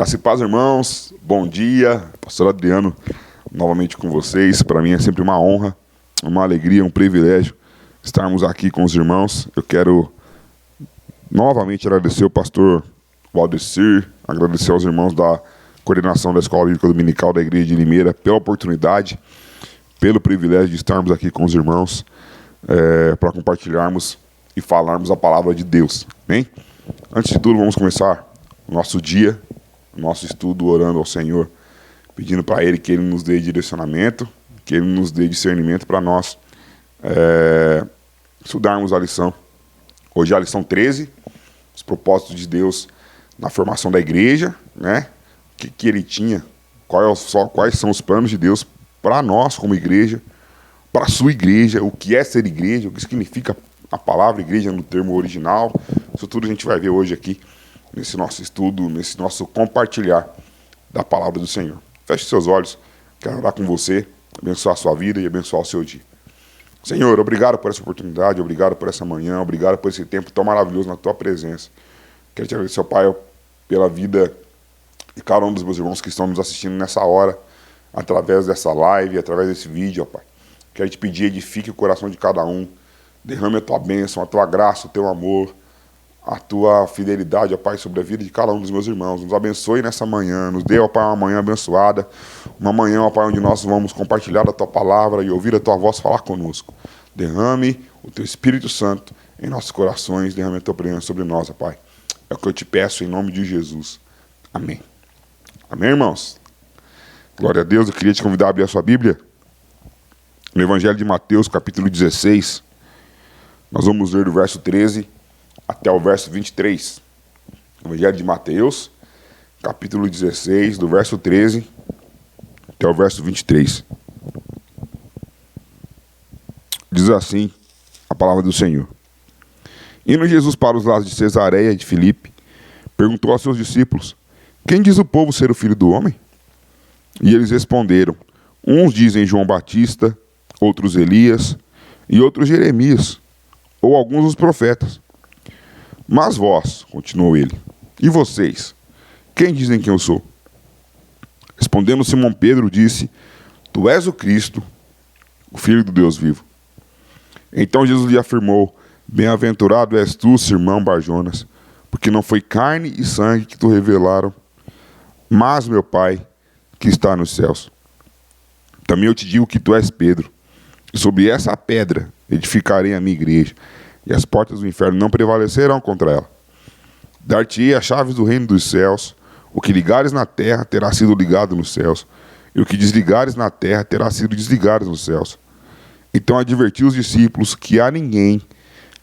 Graça e paz, irmãos. Bom dia. Pastor Adriano, novamente com vocês. Para mim é sempre uma honra, uma alegria, um privilégio estarmos aqui com os irmãos. Eu quero novamente agradecer o pastor Valdecir, agradecer aos irmãos da coordenação da Escola Bíblica Dominical da Igreja de Limeira pela oportunidade, pelo privilégio de estarmos aqui com os irmãos para compartilharmos e falarmos a palavra de Deus. Amém? Antes de tudo, vamos começar o nosso dia, o nosso estudo, orando ao Senhor, pedindo para Ele que Ele nos dê direcionamento, que Ele nos dê discernimento para nós estudarmos a lição. Hoje é a lição 13, os propósitos de Deus na formação da igreja, né? O que Ele tinha, quais são os planos de Deus para nós como igreja, para a sua igreja, o que é ser igreja, o que significa a palavra igreja no termo original. Isso tudo a gente vai ver hoje aqui, nesse nosso estudo, nesse nosso compartilhar da palavra do Senhor. Feche seus olhos, quero orar com você, abençoar a sua vida e abençoar o seu dia. Senhor, obrigado por essa oportunidade, obrigado por essa manhã, obrigado por esse tempo tão maravilhoso na tua presença. Quero te agradecer, Pai, pela vida de cada um dos meus irmãos que estão nos assistindo nessa hora, através dessa live, através desse vídeo, ó Pai. Quero te pedir, edifique o coração de cada um, derrame a tua bênção, a tua graça, o teu amor, a tua fidelidade, ó Pai, sobre a vida de cada um dos meus irmãos. Nos abençoe nessa manhã, nos dê, ó Pai, uma manhã abençoada, uma manhã, ó Pai, onde nós vamos compartilhar a tua palavra e ouvir a tua voz falar conosco. Derrame o teu Espírito Santo em nossos corações, derrame a tua presença sobre nós, ó Pai. É o que eu te peço em nome de Jesus. Amém. Amém, irmãos? Glória a Deus. Eu queria te convidar a abrir a sua Bíblia no Evangelho de Mateus, capítulo 16. Nós vamos ler do verso 13 até o verso 23. Evangelho de Mateus, capítulo 16, do verso 13 até o verso 23. Diz assim a palavra do Senhor. Indo Jesus para os lados de Cesareia de Filipe, perguntou aos seus discípulos: quem diz o povo ser o Filho do Homem? E eles responderam: uns dizem João Batista, outros Elias, e outros Jeremias, ou alguns dos profetas. Mas vós, continuou ele, e vocês, quem dizem que eu sou? Respondendo Simão Pedro, disse: tu és o Cristo, o Filho do Deus vivo. Então Jesus lhe afirmou: bem-aventurado és tu, Simão Barjonas, porque não foi carne e sangue que tu revelaram, mas meu Pai que está nos céus. Também eu te digo que tu és Pedro, e sobre essa pedra edificarei a minha igreja, e as portas do inferno não prevalecerão contra ela. Dar-te-ei as chaves do reino dos céus. O que ligares na terra terá sido ligado nos céus, e o que desligares na terra terá sido desligado nos céus. Então advertiu os discípulos que a ninguém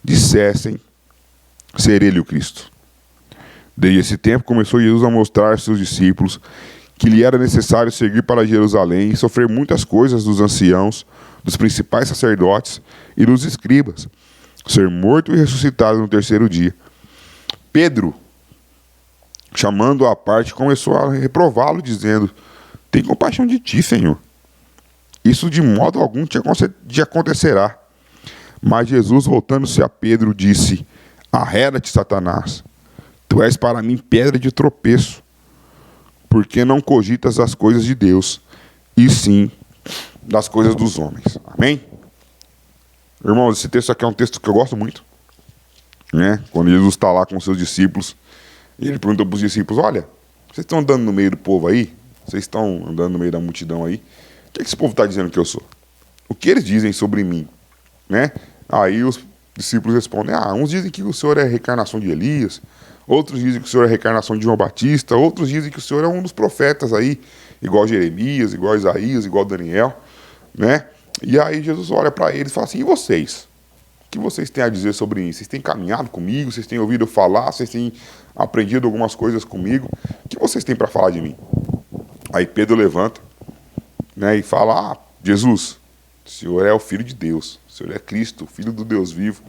dissessem ser ele o Cristo. Desde esse tempo começou Jesus a mostrar aos seus discípulos que lhe era necessário seguir para Jerusalém e sofrer muitas coisas dos anciãos, dos principais sacerdotes e dos escribas, ser morto e ressuscitado no terceiro dia. Pedro, chamando-o à parte, começou a reprová-lo, dizendo: tem compaixão de ti, Senhor. Isso de modo algum te acontecerá. Mas Jesus, voltando-se a Pedro, disse: arreda-te, Satanás. Tu és para mim pedra de tropeço, porque não cogitas as coisas de Deus, e sim das coisas dos homens. Amém? Irmãos, esse texto aqui é um texto que eu gosto muito, né? Quando Jesus está lá com os seus discípulos, e ele perguntou para os discípulos: olha, vocês estão andando no meio do povo aí? Vocês estão andando no meio da multidão aí? O que esse povo está dizendo que eu sou? O que eles dizem sobre mim? Né? Aí os discípulos respondem: uns dizem que o Senhor é a reencarnação de Elias, outros dizem que o Senhor é a reencarnação de João Batista, outros dizem que o Senhor é um dos profetas aí, igual Jeremias, igual Isaías, igual Daniel, né? E aí Jesus olha para eles e fala assim: e vocês? O que vocês têm a dizer sobre mim? Vocês têm caminhado comigo? Vocês têm ouvido falar? Vocês têm aprendido algumas coisas comigo? O que vocês têm para falar de mim? Aí Pedro levanta, né, e fala: Jesus, o Senhor é o Filho de Deus, o Senhor é Cristo, o Filho do Deus vivo.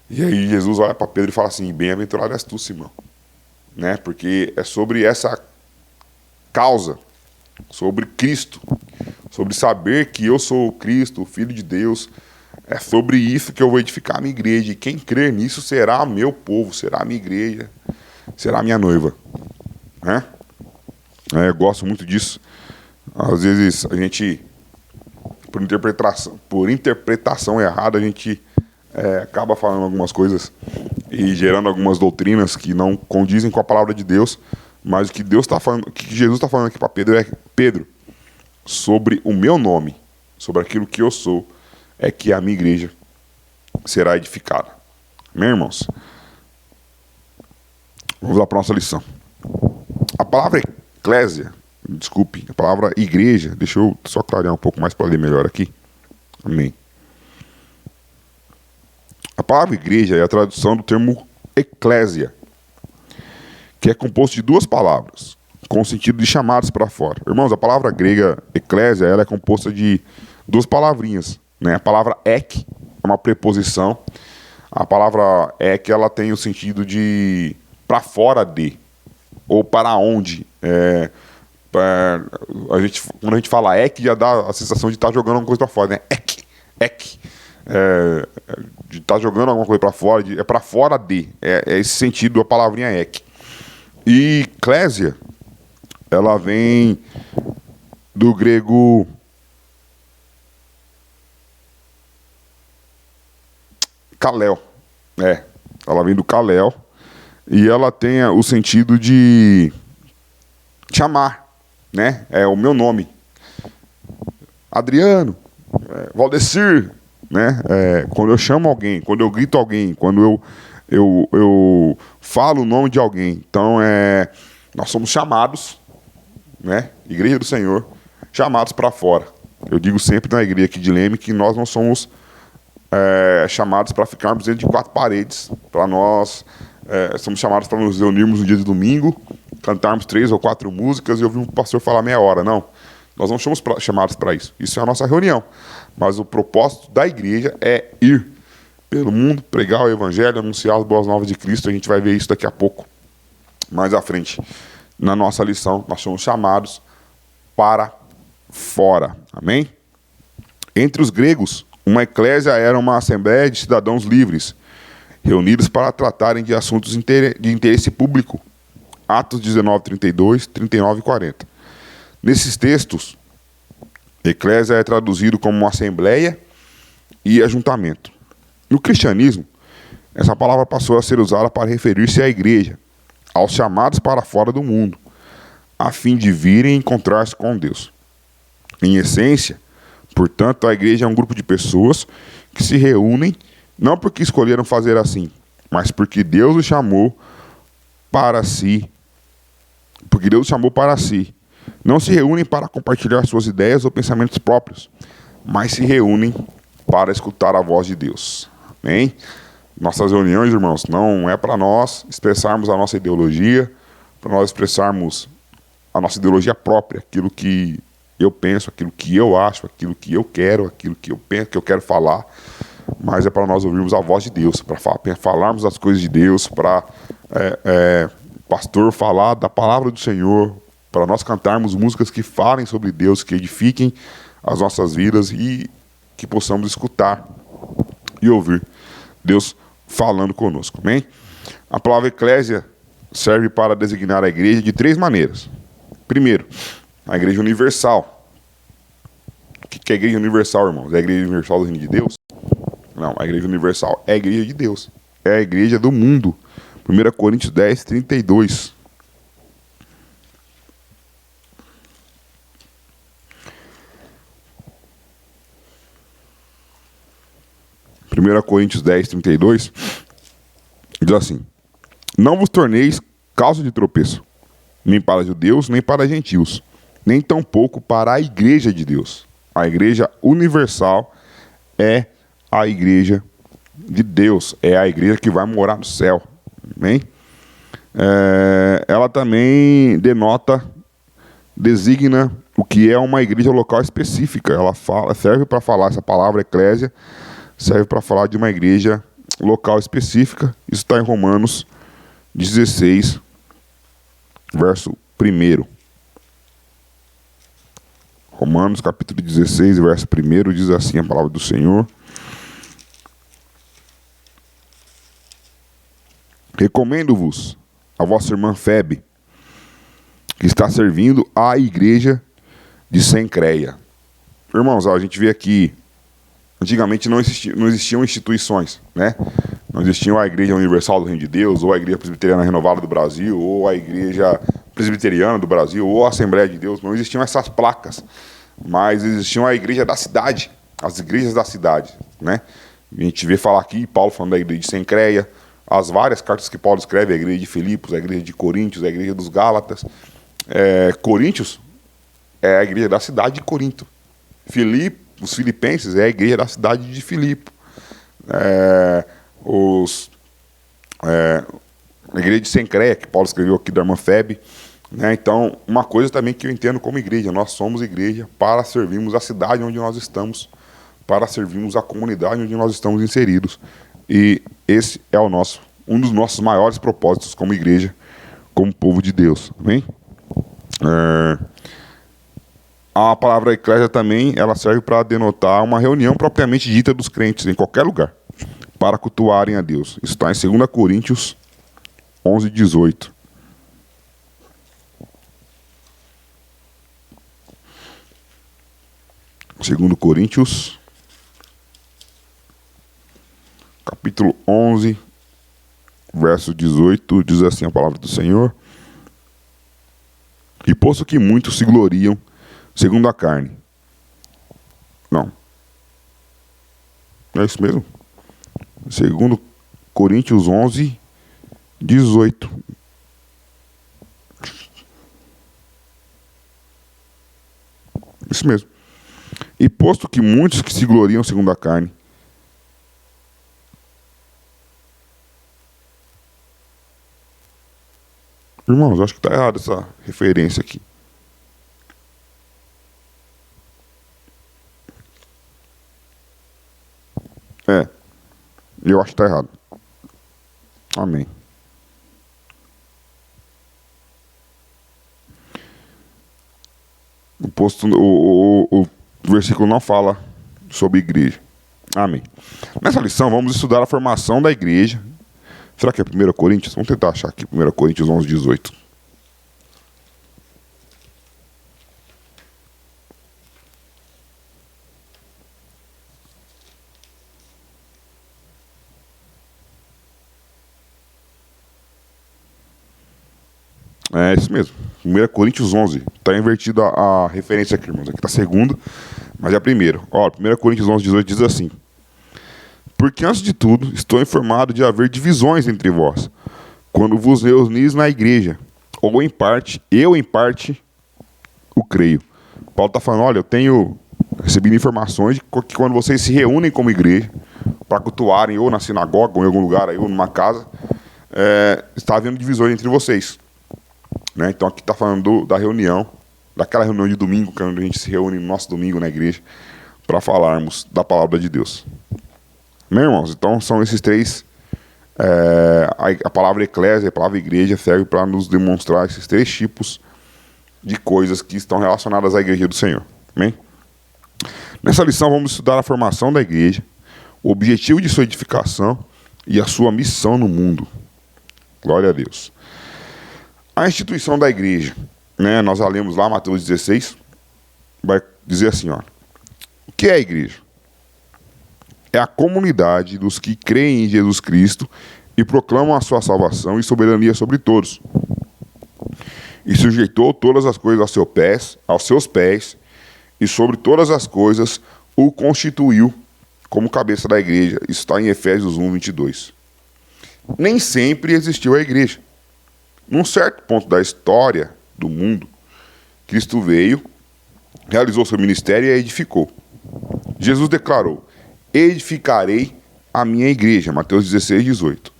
E aí Jesus olha para Pedro e fala assim: bem-aventurado és tu, Simão. Né? Porque é sobre essa causa, sobre Cristo, sobre saber que eu sou o Cristo, o Filho de Deus. É sobre isso que eu vou edificar a minha igreja. E quem crer nisso será meu povo, será a minha igreja, será a minha noiva. Né? Eu gosto muito disso. Às vezes a gente, por interpretação errada, a gente acaba falando algumas coisas e gerando algumas doutrinas que não condizem com a palavra de Deus. Mas o que Deus está falando, o que Jesus está falando aqui para Pedro é: Pedro, sobre o meu nome, sobre aquilo que eu sou, é que a minha igreja será edificada. Amém, irmãos? Vamos lá para a nossa lição. A palavra eclésia, desculpe, a palavra igreja, deixa eu só clarear um pouco mais para ler melhor aqui. Amém. A palavra igreja é a tradução do termo eclésia, que é composto de duas palavras, com o sentido de chamados para fora. Irmãos, a palavra grega eclésia, ela é composta de duas palavrinhas, né? A palavra ek é uma preposição. A palavra ek, ela tem o sentido de para fora de, ou para onde. Quando a gente fala ek, já dá a sensação de estar jogando alguma coisa para fora, né? Ek. De estar jogando alguma coisa para fora, é para fora de. É esse sentido a palavrinha ek. E eclésia, ela vem do grego kalel. Ela vem do kalel e ela tem o sentido de chamar, né? É o meu nome. Adriano, Valdecir, né? Quando eu chamo alguém, quando eu grito alguém, quando eu falo o nome de alguém. Então, nós somos chamados, né? Igreja do Senhor, chamados para fora. Eu digo sempre na igreja aqui de Leme que nós não somos chamados para ficarmos dentro de quatro paredes. Para nós, somos chamados para nos reunirmos no dia de domingo, cantarmos 3 ou 4 músicas e ouvir o pastor falar meia hora. Não, nós não somos chamados para isso. Isso é a nossa reunião. Mas o propósito da igreja é ir pelo mundo, pregar o evangelho, anunciar as boas novas de Cristo. A gente vai ver isso daqui a pouco, mais à frente. Na nossa lição, nós somos chamados para fora. Amém? Entre os gregos, uma eclésia era uma assembleia de cidadãos livres, reunidos para tratarem de assuntos de interesse público. Atos 19, 32, 39 e 40. Nesses textos, eclésia é traduzido como assembleia e ajuntamento. No cristianismo, essa palavra passou a ser usada para referir-se à igreja, aos chamados para fora do mundo, a fim de virem encontrar-se com Deus. Em essência, portanto, a igreja é um grupo de pessoas que se reúnem não porque escolheram fazer assim, mas porque Deus os chamou para si. Porque Deus os chamou para si. Não se reúnem para compartilhar suas ideias ou pensamentos próprios, mas se reúnem para escutar a voz de Deus. Amém? Nossas reuniões, irmãos, não é para nós expressarmos a nossa ideologia, para nós expressarmos a nossa ideologia própria, aquilo que eu penso, aquilo que eu acho, aquilo que eu quero, aquilo que eu penso, que eu quero falar, mas é para nós ouvirmos a voz de Deus, para falarmos as coisas de Deus, para o pastor falar da palavra do Senhor, para nós cantarmos músicas que falem sobre Deus, que edifiquem as nossas vidas e que possamos escutar e ouvir Deus falando conosco. Amém? A palavra eclésia serve para designar a igreja de 3 maneiras. Primeiro, a igreja universal. O que é a igreja universal, irmãos? É a igreja universal do reino de Deus? Não, a igreja universal é a igreja de Deus. É a igreja do mundo. 1 Coríntios 10, 32. Coríntios 10, 32, diz assim: não vos torneis causa de tropeço, nem para judeus, nem para gentios, nem tampouco para a igreja de Deus. A igreja universal é a igreja de Deus, é a igreja que vai morar no céu. Amém? Ela também designa o que é uma igreja local específica. Ela serve para falar, essa palavra eclésia serve para falar de uma igreja local específica. Isso está em Romanos 16, verso 1. Romanos capítulo 16, verso 1, diz assim a palavra do Senhor: recomendo-vos a vossa irmã Febe, que está servindo à igreja de Cencreia. Irmãos, a gente vê aqui, antigamente não existiam instituições, né? Não existiam a Igreja Universal do Reino de Deus, ou a Igreja Presbiteriana Renovada do Brasil, ou a Igreja Presbiteriana do Brasil, ou a Assembleia de Deus. Não existiam essas placas, mas existiam a Igreja da cidade, as igrejas da cidade, né? A gente vê falar aqui, Paulo falando da Igreja de Cencreia, as várias cartas que Paulo escreve, a Igreja de Filipos, a Igreja de Coríntios, a Igreja dos Gálatas. Coríntios é a igreja da cidade de Corinto. Os filipenses é a igreja da cidade de Filipe. A igreja de Cencreia, que Paulo escreveu aqui da irmã Febe, né? Então, uma coisa também que eu entendo como igreja, nós somos igreja para servirmos a cidade onde nós estamos, para servirmos a comunidade onde nós estamos inseridos. E esse é um dos nossos maiores propósitos como igreja, como povo de Deus. Amém? A palavra eclésia também, ela serve para denotar uma reunião propriamente dita dos crentes em qualquer lugar, para cultuarem a Deus. Isso está em 2 Coríntios 11, 18. Segundo Coríntios, capítulo 11, verso 18, diz assim a palavra do Senhor: e posto que muitos se gloriam segundo a carne. Não. É isso mesmo? Segundo Coríntios 11, 18. Isso mesmo. E posto que muitos que se gloriam segundo a carne. Irmãos, acho que está errado essa referência aqui. Eu acho que está errado. Amém. O versículo não fala sobre igreja. Amém. Nessa lição, vamos estudar a formação da igreja. Será que é 1 Coríntios? Vamos tentar achar aqui. 1 Coríntios 11, 18. É isso mesmo. 1 Coríntios 11. Está invertida a referência aqui, irmãos. Aqui está segundo, mas é a primeira. Ó, 1 Coríntios 11, 18 diz assim: porque antes de tudo, estou informado de haver divisões entre vós, quando vos reunis na igreja, ou em parte, eu em parte, o creio. Paulo está falando, olha, eu tenho recebido informações de que quando vocês se reúnem como igreja, para cultuarem ou na sinagoga, ou em algum lugar, ou numa casa, está havendo divisões entre vocês. Né? Então aqui está falando da reunião, daquela reunião de domingo, que é onde a gente se reúne no nosso domingo na igreja, para falarmos da palavra de Deus. Meus irmãos, então são esses três, a palavra eclésia, a palavra igreja, serve para nos demonstrar esses três tipos de coisas que estão relacionadas à igreja do Senhor. Amém? Nessa lição vamos estudar a formação da igreja, o objetivo de sua edificação e a sua missão no mundo. Glória a Deus. A instituição da igreja, né, nós já lemos lá Mateus 16, vai dizer assim, ó, o que é a igreja? É a comunidade dos que creem em Jesus Cristo e proclamam a sua salvação e soberania sobre todos. E sujeitou todas as coisas aos seus pés, e sobre todas as coisas o constituiu como cabeça da igreja. Isso está em Efésios 1, 22. Nem sempre existiu a igreja. Num certo ponto da história do mundo, Cristo veio, realizou seu ministério e a edificou. Jesus declarou: edificarei a minha igreja, Mateus 16, 18.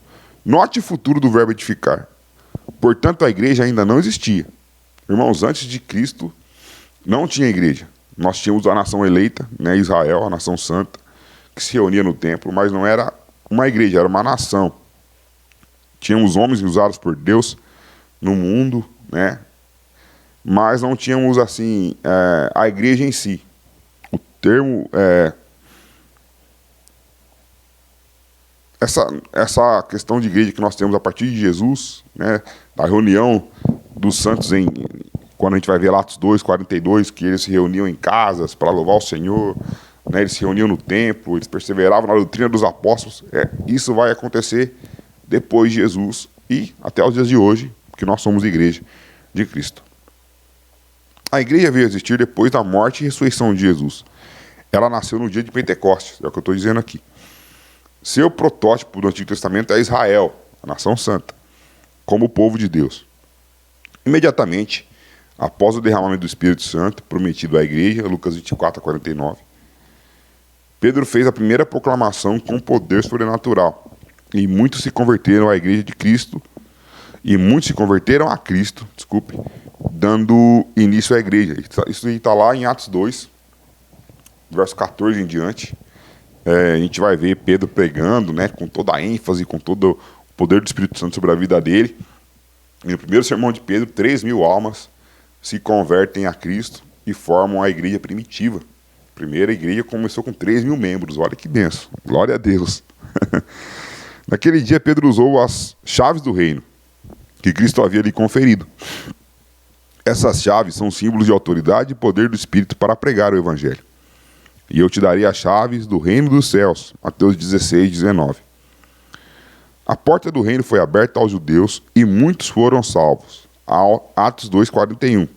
Note o futuro do verbo edificar. Portanto, a igreja ainda não existia. Irmãos, antes de Cristo, não tinha igreja. Nós tínhamos a nação eleita, né, Israel, a nação santa, que se reunia no templo, mas não era uma igreja, era uma nação. Tínhamos homens usados por Deus no mundo, né, mas não tínhamos, assim, a igreja em si. O termo... Essa questão de igreja que nós temos a partir de Jesus, né, da reunião dos santos quando a gente vai ver lá Atos 2, 42, que eles se reuniam em casas para louvar o Senhor, né? Eles se reuniam no templo, eles perseveravam na doutrina dos apóstolos. Isso vai acontecer depois de Jesus e até os dias de hoje, que nós somos igreja de Cristo. A igreja veio a existir depois da morte e ressurreição de Jesus. Ela nasceu no dia de Pentecostes, é o que eu estou dizendo aqui. Seu protótipo do Antigo Testamento é Israel, a nação santa, como o povo de Deus. Imediatamente, após o derramamento do Espírito Santo, prometido à igreja, Lucas 24 a 49, Pedro fez a primeira proclamação com poder sobrenatural. E muitos se converteram à igreja de Cristo, dando início à igreja. Isso está lá em Atos 2, verso 14 em diante. A gente vai ver Pedro pregando, né, com toda a ênfase, com todo o poder do Espírito Santo sobre a vida dele. E no primeiro sermão de Pedro, 3.000 almas se convertem a Cristo e formam a igreja primitiva. A primeira igreja começou com 3.000 membros. Olha que benção. Glória a Deus. Naquele dia, Pedro usou as chaves do reino que Cristo havia lhe conferido. Essas chaves são símbolos de autoridade e poder do Espírito para pregar o Evangelho. E eu te darei as chaves do reino dos céus. Mateus 16, 19. A porta do reino foi aberta aos judeus e muitos foram salvos. Atos 2, 41.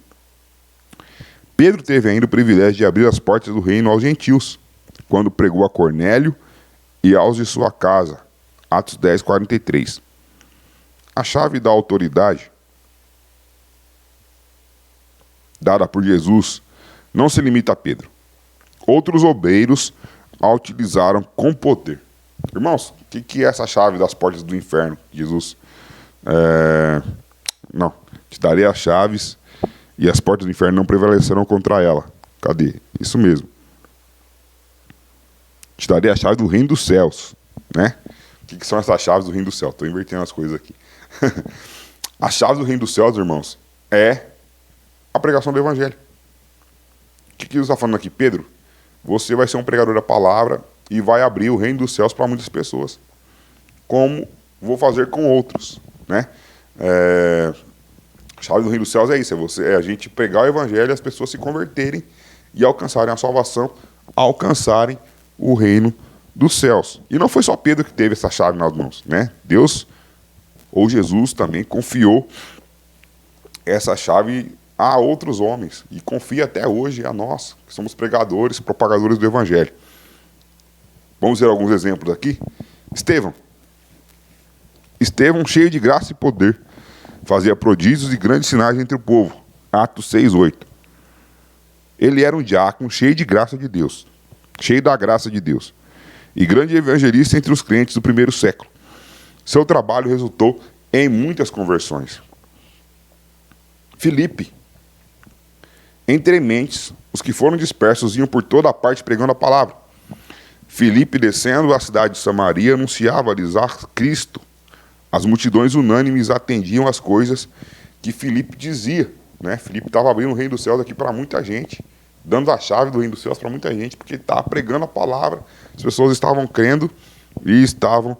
Pedro teve ainda o privilégio de abrir as portas do reino aos gentios, quando pregou a Cornélio e aos de sua casa. Atos 10, 43. A chave da autoridade dada por Jesus não se limita a Pedro. Outros obreiros a utilizaram com poder. Irmãos, o que é essa chave das portas do inferno? Jesus, não, te darei as chaves e as portas do inferno não prevalecerão contra ela. Cadê? Isso mesmo. Te darei a chave do reino dos céus, né? O que são essas chaves do reino dos céus? Estou invertendo as coisas aqui. A chave do reino dos céus, irmãos, é a pregação do evangelho. O que Jesus está falando aqui? Pedro, você vai ser um pregador da palavra e vai abrir o reino dos céus para muitas pessoas, como vou fazer com outros, né? A chave do reino dos céus é isso, é a gente pregar o evangelho e as pessoas se converterem e alcançarem a salvação, alcançarem o reino dos céus. E não foi só Pedro que teve essa chave nas mãos, né? Deus, ou Jesus também, confiou essa chave a outros homens e confia até hoje a nós, que somos pregadores, propagadores do evangelho. Vamos ver alguns exemplos aqui. Estevão, cheio de graça e poder, fazia prodígios e grandes sinais entre o povo. Atos 6, 8. Ele era um diácono cheio de graça de Deus, cheio da graça de Deus, e grande evangelista entre os crentes do primeiro século. Seu trabalho resultou em muitas conversões. Filipe, entre mentes, os que foram dispersos iam por toda a parte pregando a palavra. Filipe, descendo à cidade de Samaria, anunciava-lhes a Cristo. As multidões unânimes atendiam às coisas que Filipe dizia, né? Filipe estava abrindo o reino dos céus aqui para muita gente, dando a chave do reino dos céus para muita gente, porque ele estava pregando a palavra, as pessoas estavam crendo e estavam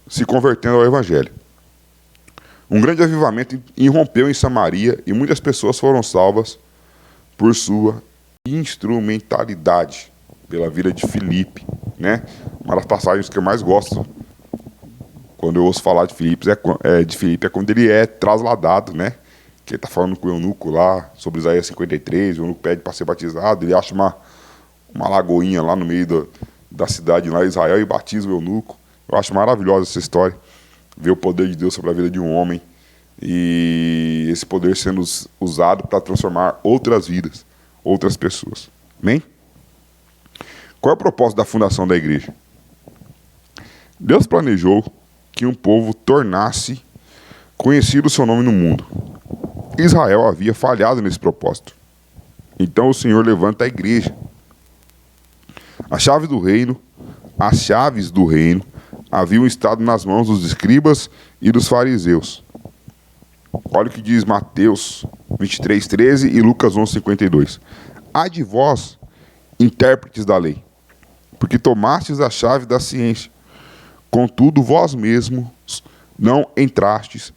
se convertendo ao evangelho. Um grande avivamento irrompeu em Samaria e muitas pessoas foram salvas por sua instrumentalidade, pela vida de Filipe, né? Uma das passagens que eu mais gosto quando eu ouço falar de Filipe é quando ele é trasladado, né? Que ele está falando com o eunuco lá sobre Isaías 53, o eunuco pede para ser batizado, ele acha uma lagoinha lá no meio da cidade lá em Israel e batiza o eunuco. Eu acho maravilhosa essa história, ver o poder de Deus sobre a vida de um homem e esse poder sendo usado para transformar outras vidas, outras pessoas. Amém? Qual é o propósito da fundação da igreja? Deus planejou que um povo tornasse conhecido o seu nome no mundo. Israel havia falhado nesse propósito. Então o Senhor levanta a igreja. As chaves do reino haviam estado nas mãos dos escribas e dos fariseus. Olha o que diz Mateus 23, 13 e Lucas 11, 52. Ai de vós, intérpretes da lei, porque tomastes a chave da ciência. Contudo, vós mesmos não entrastes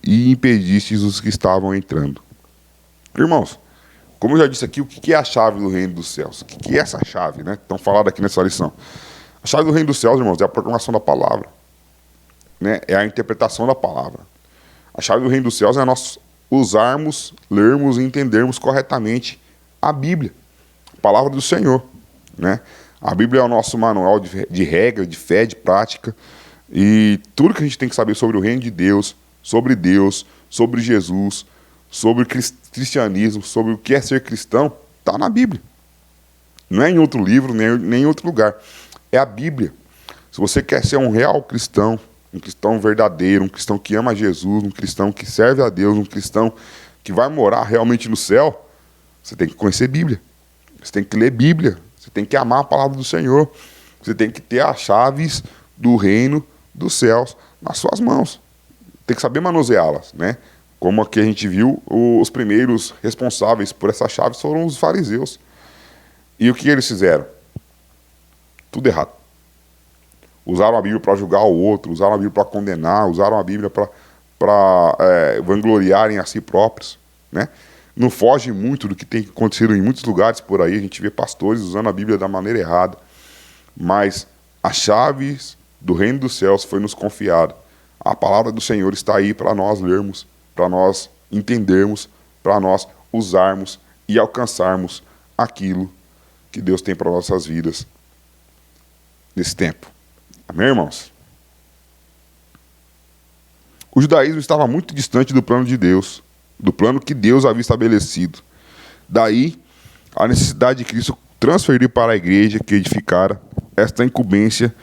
e impedistes os que estavam entrando. Irmãos, como eu já disse aqui, o que é a chave do reino dos céus? O que é essa chave, né? Estão falando aqui nessa lição. A chave do reino dos céus, irmãos, é a proclamação da palavra, né? É a interpretação da palavra. A chave do reino dos céus é nós usarmos, lermos e entendermos corretamente a Bíblia, a palavra do Senhor, né? A Bíblia é o nosso manual de regra, de fé, de prática, e tudo que a gente tem que saber sobre o reino de Deus, sobre Jesus, sobre cristianismo, sobre o que é ser cristão, está na Bíblia. Não é em outro livro, nem em outro lugar. É a Bíblia. Se você quer ser um real cristão, um cristão verdadeiro, um cristão que ama Jesus, um cristão que serve a Deus, um cristão que vai morar realmente no céu, você tem que conhecer Bíblia. Você tem que ler Bíblia. Você tem que amar a palavra do Senhor. Você tem que ter as chaves do reino dos céus nas suas mãos. Tem que saber manuseá-las, né? Como aqui a gente viu, os primeiros responsáveis por essa chave foram os fariseus. E o que eles fizeram? Tudo errado. Usaram a Bíblia para julgar o outro, usaram a Bíblia para condenar, usaram a Bíblia para vangloriarem a si próprios, né? Não foge muito do que tem acontecido em muitos lugares por aí. A gente vê pastores usando a Bíblia da maneira errada. Mas as chaves do reino dos céus foi nos confiada. A palavra do Senhor está aí para nós lermos, para nós entendermos, para nós usarmos e alcançarmos aquilo que Deus tem para nossas vidas nesse tempo. Amém, irmãos? O judaísmo estava muito distante do plano de Deus, do plano que Deus havia estabelecido. Daí, a necessidade de Cristo transferir para a igreja que edificara esta incumbência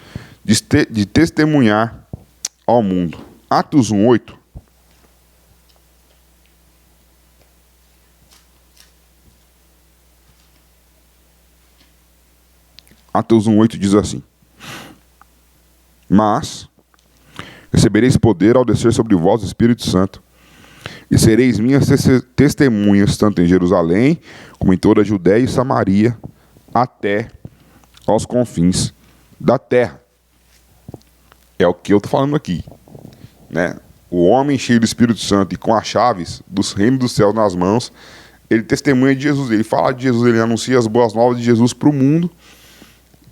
de testemunhar ao mundo. Atos 1:8. Atos 1:8 diz assim: Mas recebereis poder ao descer sobre vós o Espírito Santo, e sereis minhas testemunhas, tanto em Jerusalém, como em toda a Judéia e Samaria, até aos confins da terra. É o que eu estou falando aqui, né? O homem cheio do Espírito Santo e com as chaves dos reinos dos céus nas mãos, ele testemunha de Jesus, ele fala de Jesus, ele anuncia as boas novas de Jesus para o mundo,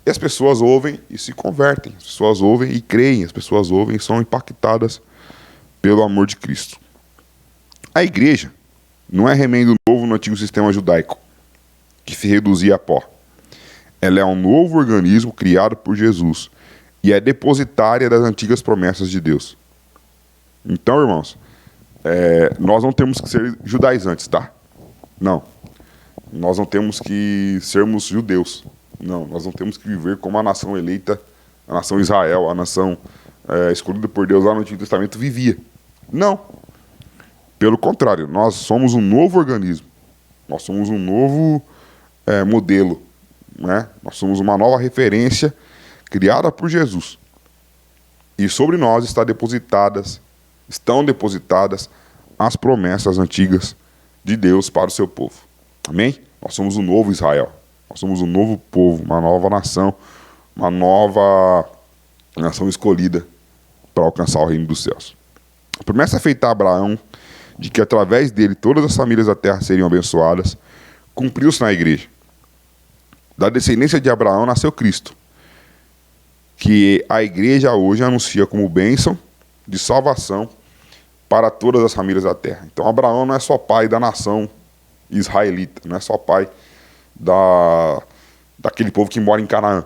e as pessoas ouvem e se convertem, as pessoas ouvem e creem, as pessoas ouvem e são impactadas pelo amor de Cristo. A igreja não é remendo novo no antigo sistema judaico, que se reduzia a pó. Ela é um novo organismo criado por Jesus e é depositária das antigas promessas de Deus. Então, irmãos, nós não temos que ser judaizantes, tá? Não. Nós não temos que sermos judeus. Não, nós não temos que viver como a nação eleita, a nação Israel, a nação escolhida por Deus lá no Antigo Testamento vivia. Não. Pelo contrário, nós somos um novo organismo. Nós somos um novo modelo, né? Nós somos uma nova referência criada por Jesus. E sobre nós estão depositadas as promessas antigas de Deus para o seu povo. Amém? Nós somos um novo Israel. Nós somos um novo povo, uma nova nação, uma nova nação escolhida para alcançar o reino dos céus. A promessa feita a Abraão de que através dele todas as famílias da terra seriam abençoadas, cumpriu-se na igreja. Da descendência de Abraão nasceu Cristo, que a igreja hoje anuncia como bênção de salvação para todas as famílias da terra. Então Abraão não é só pai da nação israelita, não é só pai daquele povo que mora em Canaã.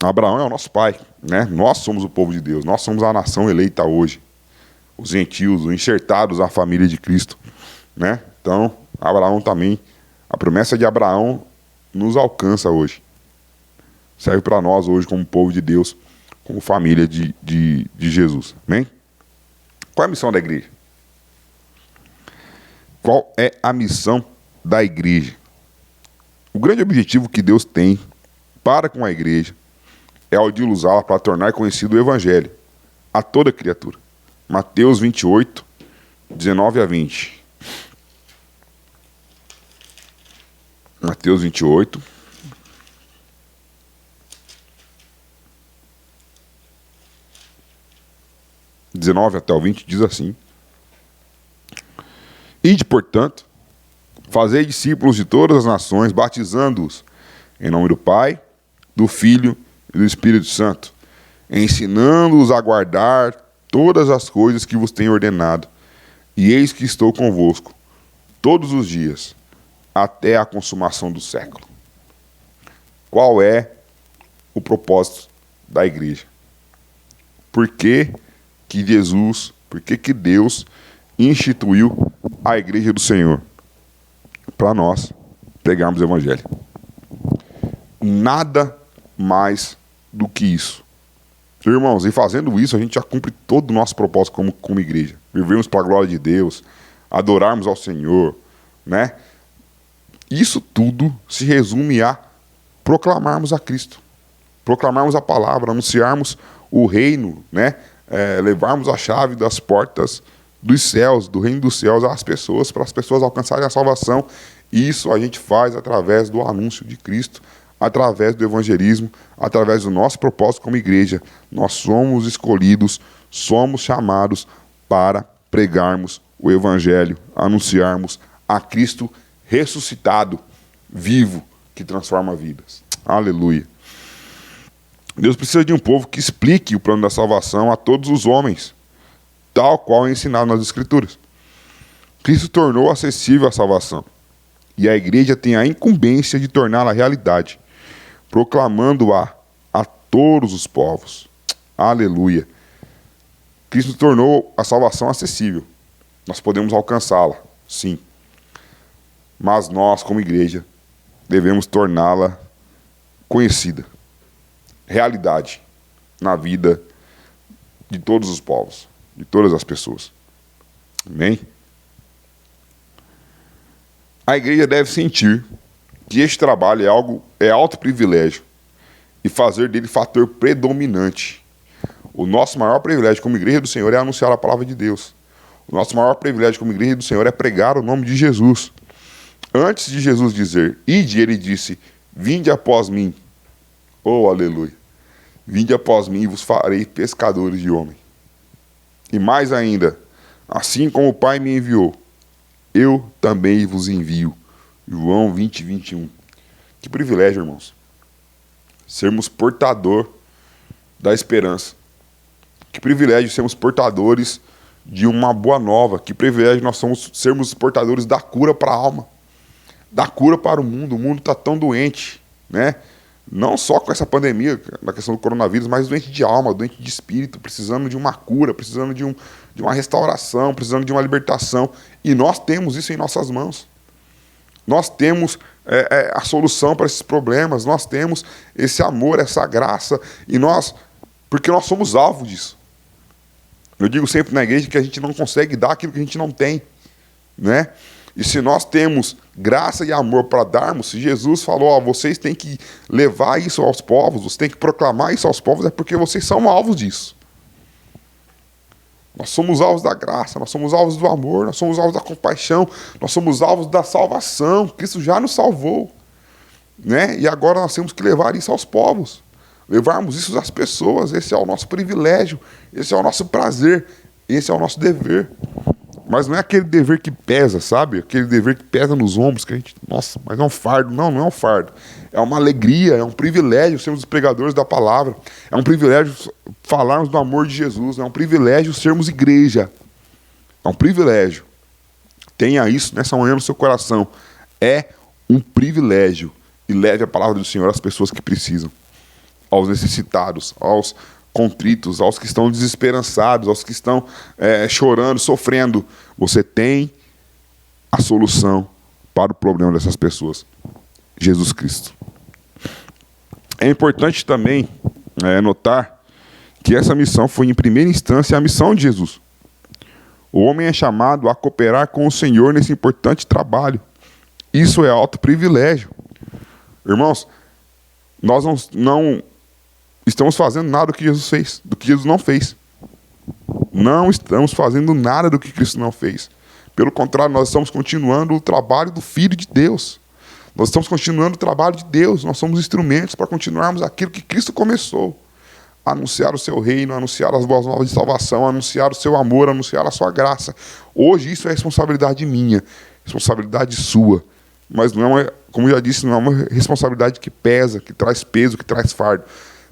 Abraão é o nosso pai, né? Nós somos o povo de Deus, nós somos a nação eleita hoje, os gentios, os enxertados à família de Cristo, né? Então, Abraão também, a promessa de Abraão nos alcança hoje. Serve para nós hoje como povo de Deus, como família de Jesus. Amém? Qual é a missão da igreja? Qual é a missão da igreja? O grande objetivo que Deus tem para com a igreja é o de usá-la para tornar conhecido o evangelho a toda criatura. Mateus 28, 19 a 20. Mateus 28. 19 até o 20, diz assim: Ide, portanto, fazei discípulos de todas as nações, batizando-os em nome do Pai, do Filho e do Espírito Santo, ensinando-os a guardar todas as coisas que vos tenho ordenado. E eis que estou convosco todos os dias, até a consumação do século. Qual é o propósito da igreja? Por que Jesus, por que Deus instituiu a igreja do Senhor? Para nós pregarmos o evangelho. Nada mais do que isso. Irmãos, e fazendo isso, a gente já cumpre todo o nosso propósito como igreja. Vivermos para a glória de Deus, adorarmos ao Senhor, né? Isso tudo se resume a proclamarmos a Cristo. Proclamarmos a palavra, anunciarmos o reino, né? Levarmos a chave das portas dos céus, do reino dos céus às pessoas, para as pessoas alcançarem a salvação. Isso a gente faz através do anúncio de Cristo, através do evangelismo, através do nosso propósito como igreja. Nós somos escolhidos, somos chamados para pregarmos o evangelho, anunciarmos a Cristo ressuscitado, vivo, que transforma vidas. Aleluia. Deus precisa de um povo que explique o plano da salvação a todos os homens, tal qual é ensinado nas Escrituras. Cristo tornou acessível a salvação, e a igreja tem a incumbência de torná-la realidade, proclamando-a a todos os povos. Aleluia. Cristo tornou a salvação acessível. Nós podemos alcançá-la, sim. Mas nós, como igreja, devemos torná-la conhecida, realidade na vida de todos os povos, de todas as pessoas. Amém? A igreja deve sentir que este trabalho é alto privilégio e fazer dele fator predominante. O nosso maior privilégio como igreja do Senhor é anunciar a palavra de Deus. O nosso maior privilégio como igreja do Senhor é pregar o nome de Jesus. Antes de Jesus dizer, ide, ele disse, vinde após mim. Oh, aleluia. Vinde após mim e vos farei pescadores de homem. E mais ainda, assim como o Pai me enviou, eu também vos envio. João 20, 21. Que privilégio, irmãos. Sermos portador da esperança. Que privilégio sermos portadores de uma boa nova. Que privilégio nós sermos portadores da cura para a alma. Da cura para o mundo. O mundo está tão doente, né? Não só com essa pandemia, na questão do coronavírus, mas doente de alma, doente de espírito, precisando de uma cura, precisando de uma restauração, precisando de uma libertação. E nós temos isso em nossas mãos. Nós temos a solução para esses problemas, nós temos esse amor, essa graça, porque nós somos alvo disso. Eu digo sempre na igreja que a gente não consegue dar aquilo que a gente não tem, né? E se nós temos graça e amor para darmos, se Jesus falou, vocês têm que levar isso aos povos, vocês têm que proclamar isso aos povos, é porque vocês são alvos disso. Nós somos alvos da graça, nós somos alvos do amor, nós somos alvos da compaixão, nós somos alvos da salvação. Cristo já nos salvou, né? E agora nós temos que levar isso aos povos, levarmos isso às pessoas. Esse é o nosso privilégio, esse é o nosso prazer, esse é o nosso dever. Mas não é aquele dever que pesa, sabe? Aquele dever que pesa nos ombros, que a gente, nossa, mas é um fardo. Não, não é um fardo. É uma alegria, é um privilégio sermos os pregadores da palavra. É um privilégio falarmos do amor de Jesus. É um privilégio sermos igreja. É um privilégio. Tenha isso nessa manhã no seu coração. É um privilégio. E leve a palavra do Senhor às pessoas que precisam. Aos necessitados, aos contritos, aos que estão desesperançados, aos que estão chorando, sofrendo. Você tem a solução para o problema dessas pessoas. Jesus Cristo. É importante também notar que essa missão foi, em primeira instância, a missão de Jesus. O homem é chamado a cooperar com o Senhor nesse importante trabalho. Isso é alto privilégio. Irmãos, nós não estamos fazendo nada do que Jesus fez, do que Jesus não fez. Não estamos fazendo nada do que Cristo não fez. Pelo contrário, nós estamos continuando o trabalho do Filho de Deus. Nós estamos continuando o trabalho de Deus. Nós somos instrumentos para continuarmos aquilo que Cristo começou. anunciar o seu reino, anunciar as boas novas de salvação, anunciar o seu amor, anunciar a sua graça. Hoje isso é responsabilidade minha, responsabilidade sua. Mas não é como eu já disse, não é uma responsabilidade que pesa, que traz peso, que traz fardo.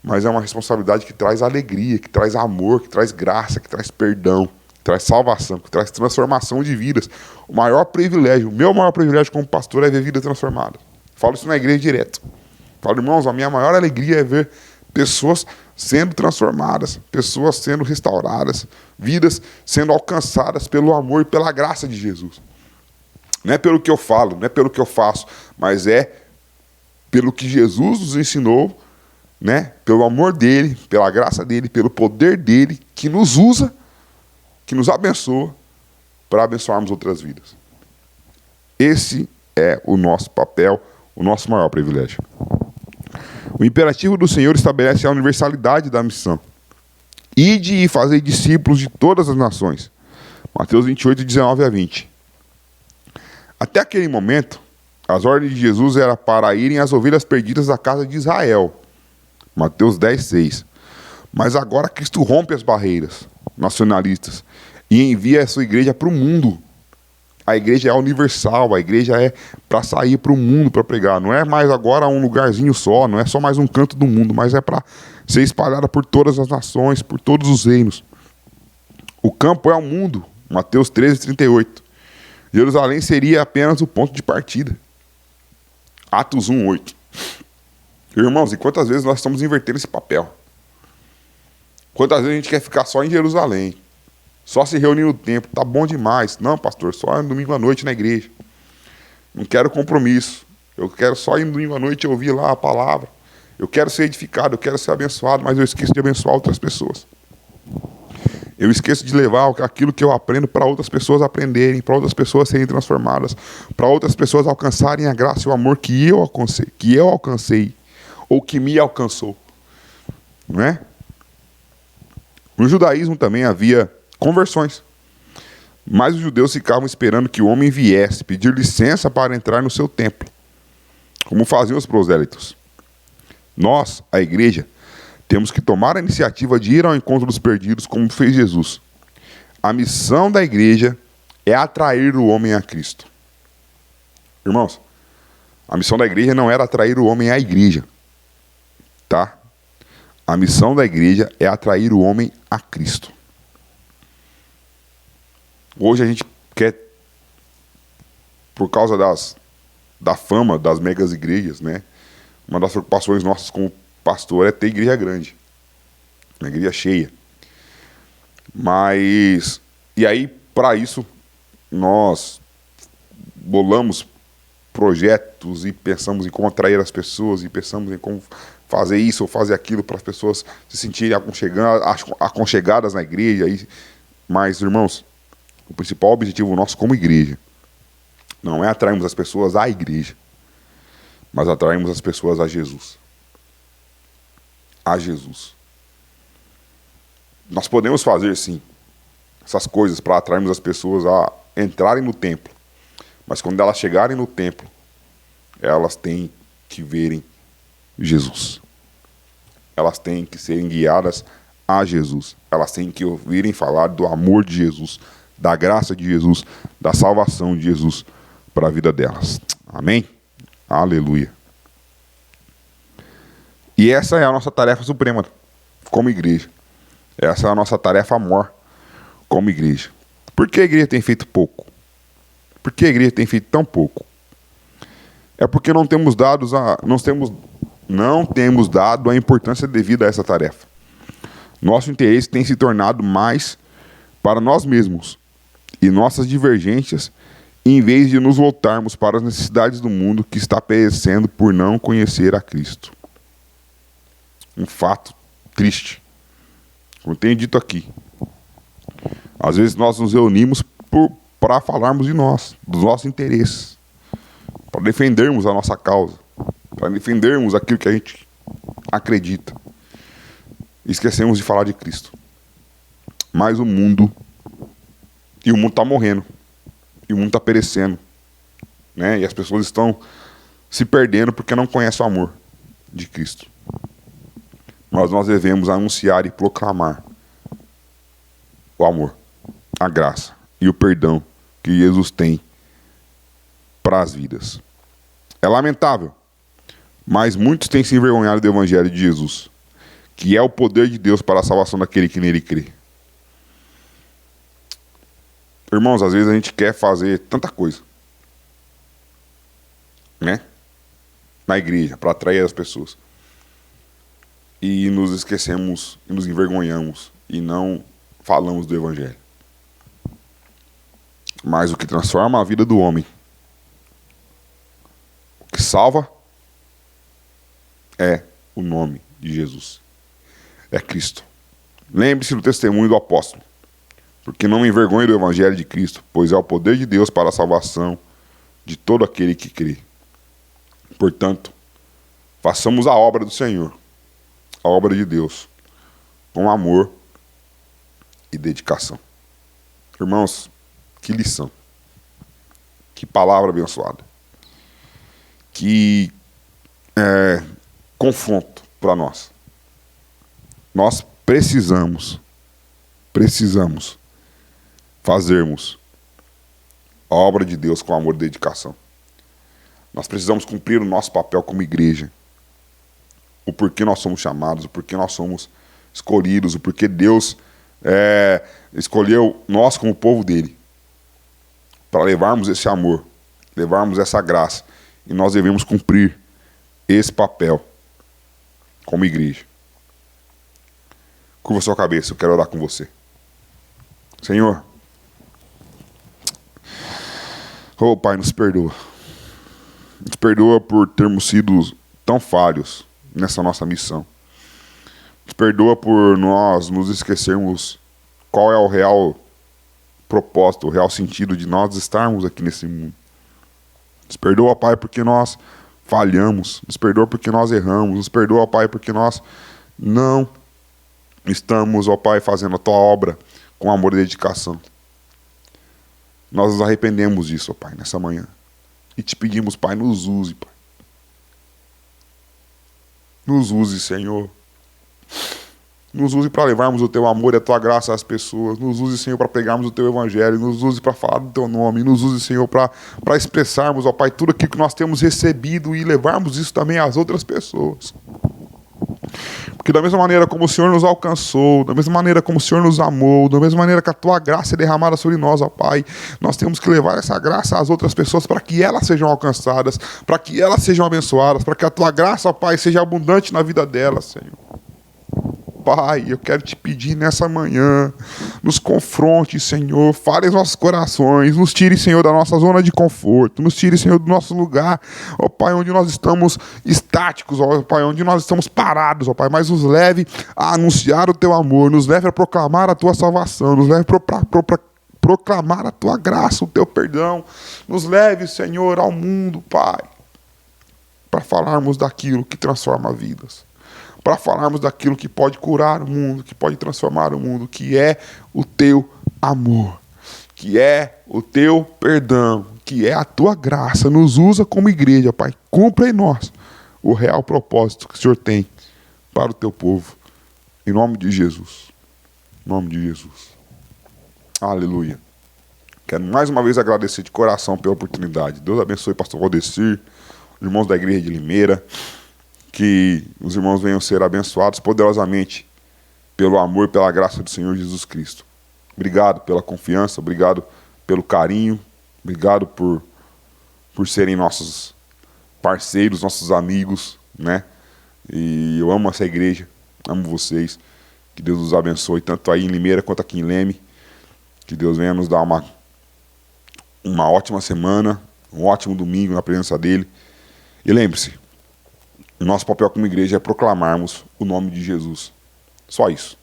Mas é uma responsabilidade que traz alegria, que traz amor, que traz graça, que traz perdão, que traz salvação, que traz transformação de vidas. O maior privilégio, o meu maior privilégio como pastor é ver vida transformada. Falo isso na igreja direto. Falo, irmãos, a minha maior alegria é ver pessoas sendo transformadas, pessoas sendo restauradas, vidas sendo alcançadas pelo amor e pela graça de Jesus. Não é pelo que eu falo, não é pelo que eu faço, mas é pelo que Jesus nos ensinou, né? Pelo amor dele, pela graça dele, pelo poder dele, que nos usa, que nos abençoa para abençoarmos outras vidas. Esse é o nosso papel, o nosso maior privilégio. O imperativo do Senhor estabelece a universalidade da missão. Ide e fazei discípulos de todas as nações. Mateus 28, 19 a 20. Até aquele momento, as ordens de Jesus eram para irem as ovelhas perdidas da casa de Israel. Mateus 10, 6. Mas agora Cristo rompe as barreiras nacionalistas e envia a sua igreja para o mundo. A igreja é universal, a igreja é para sair para o mundo para pregar. Não é mais agora um lugarzinho só, não é só mais um canto do mundo, mas é para ser espalhada por todas as nações, por todos os reinos. O campo é o mundo. Mateus 13, 38. Jerusalém seria apenas o ponto de partida. Atos 1, 8. Irmãos, e quantas vezes nós estamos invertendo esse papel? Quantas vezes a gente quer ficar só em Jerusalém? Só se reunir no templo, tá bom demais. Não, pastor, só no domingo à noite na igreja. Não quero compromisso. Eu quero só ir no domingo à noite e ouvir lá a palavra. Eu quero ser edificado, eu quero ser abençoado, mas eu esqueço de abençoar outras pessoas. Eu esqueço de levar aquilo que eu aprendo para outras pessoas aprenderem, para outras pessoas serem transformadas, para outras pessoas alcançarem a graça e o amor que eu alcancei, ou que me alcançou. Não é? No judaísmo também havia conversões. Mas os judeus ficavam esperando que o homem viesse pedir licença para entrar no seu templo, como faziam os prosélitos. Nós, a igreja, temos que tomar a iniciativa de ir ao encontro dos perdidos, como fez Jesus. A missão da igreja é atrair o homem a Cristo. Irmãos, a missão da igreja não era atrair o homem à igreja, tá? A missão da igreja é atrair o homem a Cristo. Hoje a gente quer, por causa da fama das megas igrejas, né? Uma das preocupações nossas como pastor é ter igreja grande, uma igreja cheia. Mas, e aí, para isso, nós bolamos projetos e pensamos em como atrair as pessoas e pensamos em como fazer isso ou fazer aquilo para as pessoas se sentirem aconchegadas na igreja. Mas, irmãos, o principal objetivo nosso como igreja não é atrairmos as pessoas à igreja, mas atrairmos as pessoas a Jesus. A Jesus. Nós podemos fazer, sim, essas coisas para atrairmos as pessoas a entrarem no templo, mas quando elas chegarem no templo, elas têm que verem Jesus. Elas têm que serem guiadas a Jesus. Elas têm que ouvirem falar do amor de Jesus, da graça de Jesus, da salvação de Jesus para a vida delas. Amém? Aleluia. E essa é a nossa tarefa suprema como igreja. Essa é a nossa tarefa maior como igreja. Por que a igreja tem feito pouco? Por que a igreja tem feito tão pouco? É porque não temos dado a importância devida a essa tarefa. Nosso interesse tem se tornado mais para nós mesmos e nossas divergências, em vez de nos voltarmos para as necessidades do mundo que está perecendo por não conhecer a Cristo. Um fato triste. Como eu tenho dito aqui. Às vezes nós nos reunimos para falarmos de nós, dos nossos interesses, para defendermos a nossa causa, para defendermos aquilo que a gente acredita. Esquecemos de falar de Cristo. Mas o mundo está morrendo. E o mundo está perecendo. Né? E as pessoas estão se perdendo porque não conhecem o amor de Cristo. mas nós devemos anunciar e proclamar o amor, a graça e o perdão que Jesus tem para as vidas. É lamentável, mas muitos têm se envergonhado do Evangelho de Jesus, que é o poder de Deus para a salvação daquele que nele crê. Irmãos, às vezes a gente quer fazer tanta coisa, né? Na igreja, para atrair as pessoas. E nos esquecemos, e nos envergonhamos, e não falamos do Evangelho. Mas o que transforma a vida do homem, o que salva, é o nome de Jesus. É Cristo. Lembre-se do testemunho do apóstolo. Porque não me envergonhe do Evangelho de Cristo, pois é o poder de Deus para a salvação de todo aquele que crê. Portanto, façamos a obra do Senhor, a obra de Deus, com amor e dedicação. Irmãos, que lição, que palavra abençoada, que confronto para nós. Nós precisamos fazermos a obra de Deus com amor e dedicação. Nós precisamos cumprir o nosso papel como igreja. O porquê nós somos chamados, o porquê nós somos escolhidos, o porquê Deus escolheu nós como povo dele. Para levarmos esse amor, levarmos essa graça. E nós devemos cumprir esse papel como igreja. Curva sua cabeça, eu quero orar com você. Senhor, oh Pai, nos perdoa. Nos perdoa por termos sido tão falhos nessa nossa missão. Nos perdoa por nós nos esquecermos qual é o real propósito, o real sentido de nós estarmos aqui nesse mundo. Nos perdoa, Pai, porque nós falhamos. Nos perdoa porque nós erramos. Nos perdoa, Pai, porque nós não estamos, ó Pai, fazendo a Tua obra com amor e dedicação. Nós nos arrependemos disso, ó Pai, nessa manhã. E te pedimos, Pai, nos use, Pai. Nos use, Senhor. Nos use para levarmos o Teu amor e a Tua graça às pessoas. Nos use, Senhor, para pregarmos o Teu Evangelho. Nos use para falar do Teu nome. Nos use, Senhor, para expressarmos, ó Pai, tudo aquilo que nós temos recebido e levarmos isso também às outras pessoas. Porque da mesma maneira como o Senhor nos alcançou, da mesma maneira como o Senhor nos amou, da mesma maneira que a Tua graça é derramada sobre nós, ó Pai, nós temos que levar essa graça às outras pessoas para que elas sejam alcançadas, para que elas sejam abençoadas, para que a Tua graça, ó Pai, seja abundante na vida delas, Senhor. Pai, eu quero te pedir nessa manhã, nos confronte, Senhor, fale em nossos corações, nos tire, Senhor, da nossa zona de conforto, nos tire, Senhor, do nosso lugar, ó Pai, onde nós estamos estáticos, ó Pai, onde nós estamos parados, ó Pai, mas nos leve a anunciar o Teu amor, nos leve a proclamar a Tua salvação, nos leve a proclamar a Tua graça, o Teu perdão, nos leve, Senhor, ao mundo, Pai, para falarmos daquilo que transforma vidas. Para falarmos daquilo que pode curar o mundo, que pode transformar o mundo, que é o Teu amor, que é o Teu perdão, que é a Tua graça. Nos usa como igreja, Pai. Cumpra em nós o real propósito que o Senhor tem para o Teu povo. Em nome de Jesus. Em nome de Jesus. Aleluia. Quero mais uma vez agradecer de coração pela oportunidade. Deus abençoe o pastor Valdecir, os irmãos da igreja de Limeira. Que os irmãos venham ser abençoados poderosamente pelo amor e pela graça do Senhor Jesus Cristo. Obrigado pela confiança, obrigado pelo carinho, obrigado por serem nossos parceiros, nossos amigos, né? E eu amo essa igreja, amo vocês. Que Deus os abençoe, tanto aí em Limeira quanto aqui em Leme. Que Deus venha nos dar uma ótima semana, um ótimo domingo na presença dEle. E lembre-se, o nosso papel como igreja é proclamarmos o nome de Jesus. Só isso.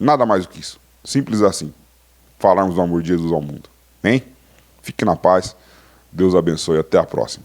Nada mais do que isso. Simples assim. Falarmos do amor de Jesus ao mundo. Amém? Fique na paz. Deus abençoe. Até a próxima.